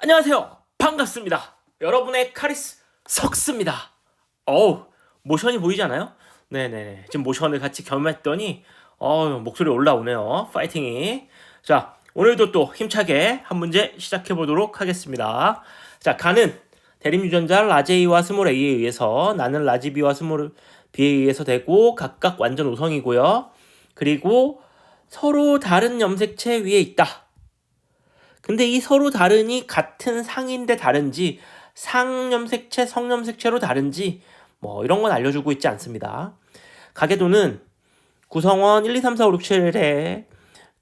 안녕하세요. 반갑습니다. 여러분의 카리스 석스입니다. 어우, 모션이 보이지 않아요? 네네. 지금 모션을 같이 겸했더니, 목소리 올라오네요. 파이팅이. 자, 오늘도 또 힘차게 한 문제 시작해 보도록 하겠습니다. 자, 가는 대립유전자 라제이와 스몰 a에 의해서 나는 라지 b와 스몰 b에 의해서 되고 각각 완전 우성이고요. 그리고 서로 다른 염색체 위에 있다. 근데 이 서로 다르니 같은 상인데 다른지 상염색체, 성염색체로 다른지 뭐 이런 건 알려주고 있지 않습니다. 가계도는 구성원 1, 2, 3, 4, 5, 6, 7의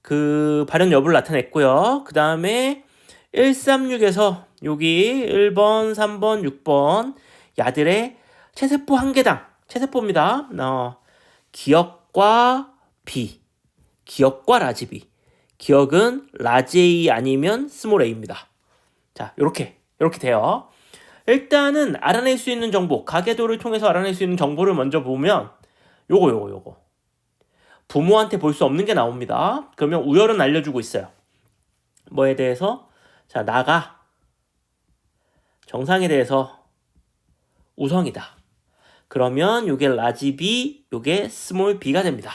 그 발현 여부를 나타냈고요. 그 다음에 136에서 여기 1번, 3번, 6번 야들의 체세포 한 개당 체세포입니다. 기억과 B, 기억과 라지비. 기억은 라지 A 아니면 스몰 a입니다. 자, 요렇게 돼요. 일단은 알아낼 수 있는 정보, 가계도를 통해서 알아낼 수 있는 정보를 먼저 보면 요거. 부모한테 볼 수 없는 게 나옵니다. 그러면 우열은 알려주고 있어요. 뭐에 대해서? 자, 나가 정상에 대해서 우성이다. 그러면 요게 라지 B, 요게 스몰 b가 됩니다.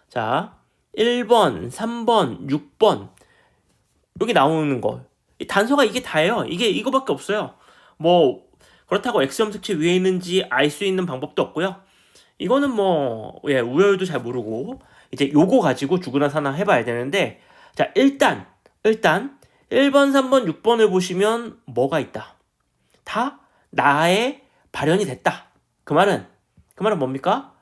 자, 1번, 3번, 6번 여기 나오는 거 단서가 이게 다예요. 이게 이거밖에 없어요. 뭐 그렇다고 X염색체 위에 있는지 알 수 있는 방법도 없고요. 이거는 우열도 잘 모르고 이제 요거 가지고 죽으나 사나 해봐야 되는데, 자, 일단 1번, 3번, 6번을 보시면 뭐가 있다. 다 나의 발현이 됐다. 그 말은 뭡니까?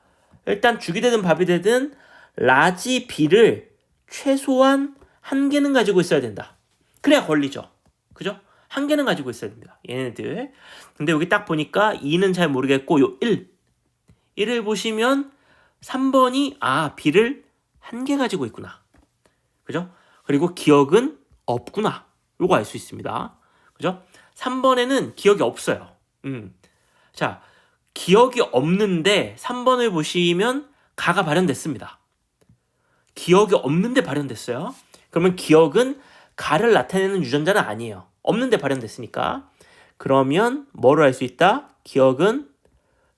일단 죽이 되든 밥이 되든 라지 B를 최소한 한 개는 가지고 있어야 된다. 그래야 걸리죠. 그죠? 한 개는 가지고 있어야 됩니다. 얘네들. 근데 여기 딱 보니까 2는 잘 모르겠고 요 1을 보시면 3번이 B를 한 개 가지고 있구나. 그죠? 그리고 기억은 없구나. 요거 알 수 있습니다. 그죠? 3번에는 기억이 없어요. 자, 기억이 없는데 3번을 보시면 가가 발현됐습니다. 기억이 없는데 발현됐어요. 그러면 기억은 가를 나타내는 유전자는 아니에요. 없는데 발현됐으니까. 그러면 뭐로 알 수 있다? 기억은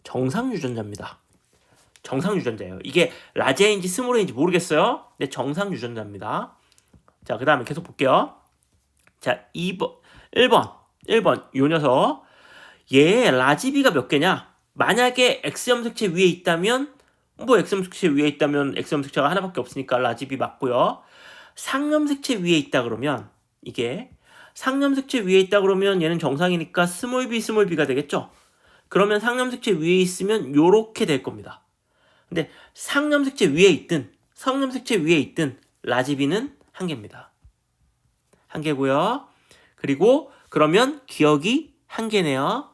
정상 유전자입니다. 정상 유전자예요. 이게 라지아인지 스몰아인지 모르겠어요. 근데 정상 유전자입니다. 자, 그 다음에 계속 볼게요. 자, 1번 요 녀석. 얘 라지비가 몇 개냐? 만약에 X염색체 위에 있다면 X염색체 위에 있다면 X염색체가 하나밖에 없으니까 라지비 맞고요. 상염색체 위에 있다 그러면 이게 상염색체 위에 있다 그러면 얘는 정상이니까 스몰 b가 되겠죠. 그러면 상염색체 위에 있으면 요렇게 될 겁니다. 근데 상염색체 위에 있든 성염색체 위에 있든 라지비는 한 개입니다. 한 개고요. 그리고 그러면 기억이 한 개네요.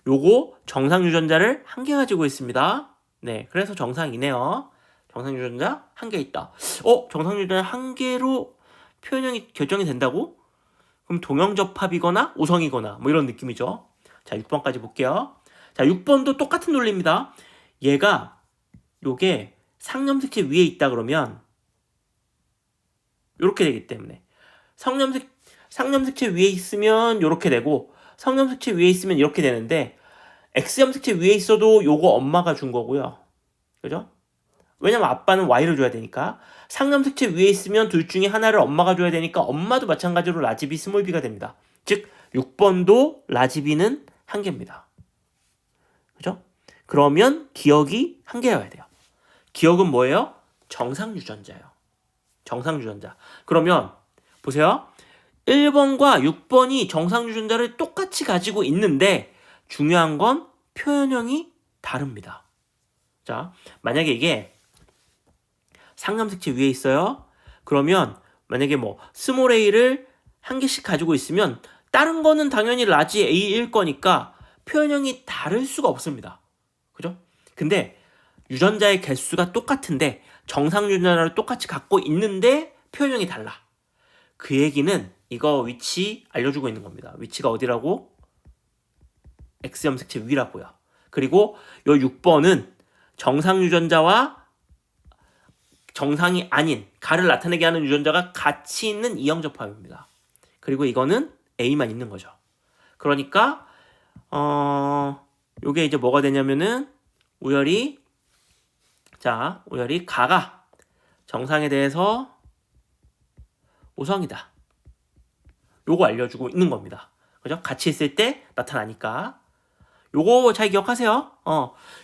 요거 정상 유전자를 한 개 가지고 있습니다. 네, 그래서 정상이네요. 정상 유전자 한 개 있다. 정상 유전자 한 개로 표현형이 결정이 된다고? 그럼 동형접합이거나 우성이거나 뭐 이런 느낌이죠. 자, 6번까지 볼게요. 자, 6번도 똑같은 논리입니다. 얘가 요게 상염색체 위에 있다 그러면 요렇게 되기 때문에 상염색체 위에 있으면 요렇게 되고 성염색체 위에 있으면 이렇게 되는데, X염색체 위에 있어도 요거 엄마가 준 거고요. 그죠? 왜냐면 아빠는 Y를 줘야 되니까. 상염색체 위에 있으면 둘 중에 하나를 엄마가 줘야 되니까 엄마도 마찬가지로 라지비 스몰 b가 됩니다. 즉 6번도 라지비는 한 개입니다. 그죠? 그러면 기억이 한 개여야 돼요. 기억은 뭐예요? 정상 유전자예요. 정상 유전자. 그러면 보세요. 1번과 6번이 정상 유전자를 똑같이 가지고 있는데 중요한 건 표현형이 다릅니다. 자, 만약에 이게 상염색체 위에 있어요. 그러면 만약에 스몰 a를 한 개씩 가지고 있으면 다른 거는 당연히 라지 a일 거니까 표현형이 다를 수가 없습니다. 그죠? 근데 유전자의 개수가 똑같은데 정상 유전자를 똑같이 갖고 있는데 표현형이 달라. 그 얘기는 이거 위치 알려주고 있는 겁니다. 위치가 어디라고? X염색체 위라고요. 그리고 요 6번은 정상 유전자와 정상이 아닌 가를 나타내게 하는 유전자가 같이 있는 이형접합입니다. 그리고 이거는 A만 있는 거죠. 그러니까 요게 이제 뭐가 되냐면은 우열이 가가 정상에 대해서 오성이다. 요거 알려주고 있는 겁니다. 그죠? 같이 있을 때 나타나니까. 요거 잘 기억하세요.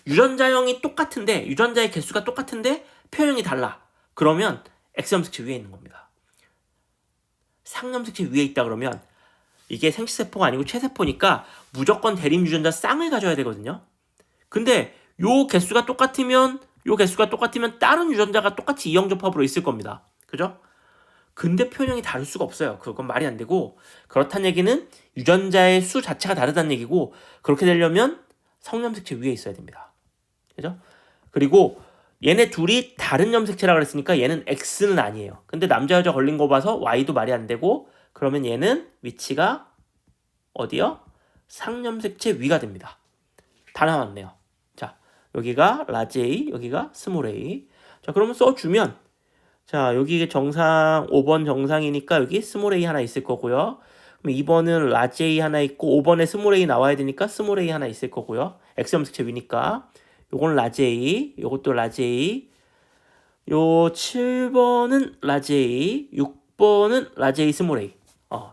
유전자형이 똑같은데, 유전자의 개수가 똑같은데 표현이 달라. 그러면 X염색체 위에 있는 겁니다. 상염색체 위에 있다 그러면 이게 생체세포가 아니고 체세포니까 무조건 대립 유전자 쌍을 가져야 되거든요. 근데 요 개수가 똑같으면 다른 유전자가 똑같이 이형접합으로 있을 겁니다. 그죠? 근데 표현형이 다를 수가 없어요. 그건 말이 안 되고, 그렇다는 얘기는 유전자의 수 자체가 다르다는 얘기고, 그렇게 되려면 성염색체 위에 있어야 됩니다. 그죠? 그리고 얘네 둘이 다른 염색체라고 그랬으니까 얘는 X는 아니에요. 근데 남자 여자 걸린 거 봐서 Y도 말이 안 되고, 그러면 얘는 위치가 어디요? 상염색체 위가 됩니다. 다 나왔네요. 자, 여기가 라지 A, 여기가 스몰 a. 자, 그러면 써주면, 자, 여기 정상, 5번 정상이니까 여기 스몰 a 하나 있을 거고요. 그럼 2번은 라지 A 하나 있고, 5번에 스몰 a 나와야 되니까 스몰 a 하나 있을 거고요. X염색체 위니까. 요건 라지 A, 요것도 라지 A. 요 7번은 라지 A, 6번은 라지 A 스몰 a.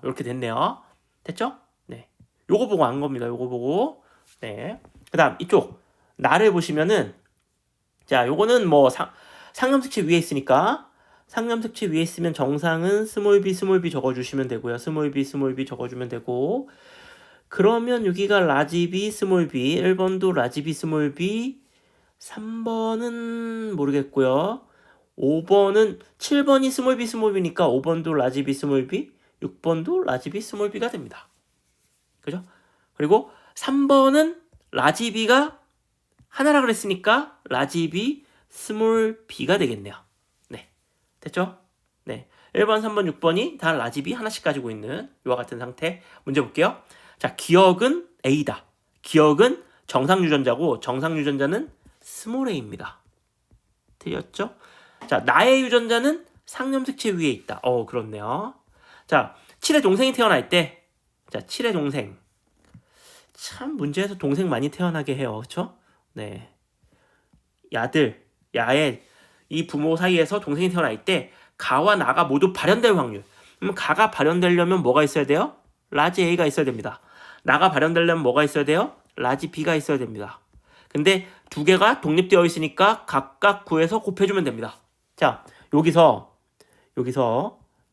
이렇게 됐네요. 됐죠? 네. 요거 보고 안 겁니다. 요거 보고. 네. 그 다음, 이쪽. 나를 보시면은, 자, 요거는 뭐, 상염색체 위에 있으니까, 상염색체 위에 있으면 정상은 스몰 b 적어주시면 되고요. 스몰 b 적어주면 되고, 그러면 여기가 라지 b, 스몰 b, 1번도 라지 b, 스몰 b, 3번은 모르겠고요. 7번이 스몰 b니까 5번도 라지 b, 스몰 b, 6번도 라지 b, 스몰 b가 됩니다. 그죠? 그리고 3번은 라지 b가 하나라 그랬으니까 라지 b, 스몰 b가 되겠네요. 네. 됐죠? 네. 1번, 3번, 6번이 다 라지 b 하나씩 가지고 있는 이와 같은 상태. 문제 볼게요. 자, 기억은 A다. 기억은 정상 유전자고 정상 유전자는 스몰 a입니다. 틀렸죠? 자, 나의 유전자는 상염색체 위에 있다. 그렇네요. 자, 7의 동생이 태어날 때, 자, 7의 동생. 참 문제에서 동생 많이 태어나게 해요. 그렇죠? 네. 야의 이 부모 사이에서 동생이 태어날 때 가와 나가 모두 발현될 확률. 그럼 가가 발현되려면 뭐가 있어야 돼요? 라지 A가 있어야 됩니다. 나가 발현되려면 뭐가 있어야 돼요? 라지 B가 있어야 됩니다. 근데 두 개가 독립되어 있으니까 각각 구해서 곱해주면 됩니다. 자, 여기서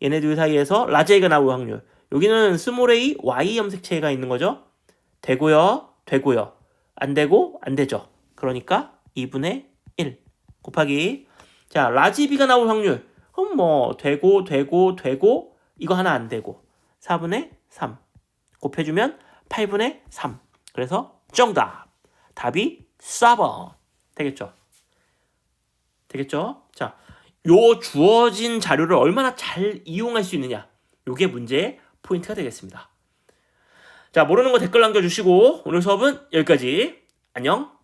얘네 둘 사이에서 라지 A가 나올 확률. 여기는 스몰 a, Y 염색체가 있는 거죠. 되고요. 안 되고 안 되죠. 그러니까 2분의 1 곱하기, 자, 라지 B가 나올 확률. 그럼 뭐 되고 이거 하나 안 되고 4분의 3 곱해주면 8분의 3. 그래서 정답. 답이 4번. 되겠죠? 자, 요 주어진 자료를 얼마나 잘 이용할 수 있느냐. 요게 문제의 포인트가 되겠습니다. 자, 모르는 거 댓글 남겨주시고 오늘 수업은 여기까지. 안녕.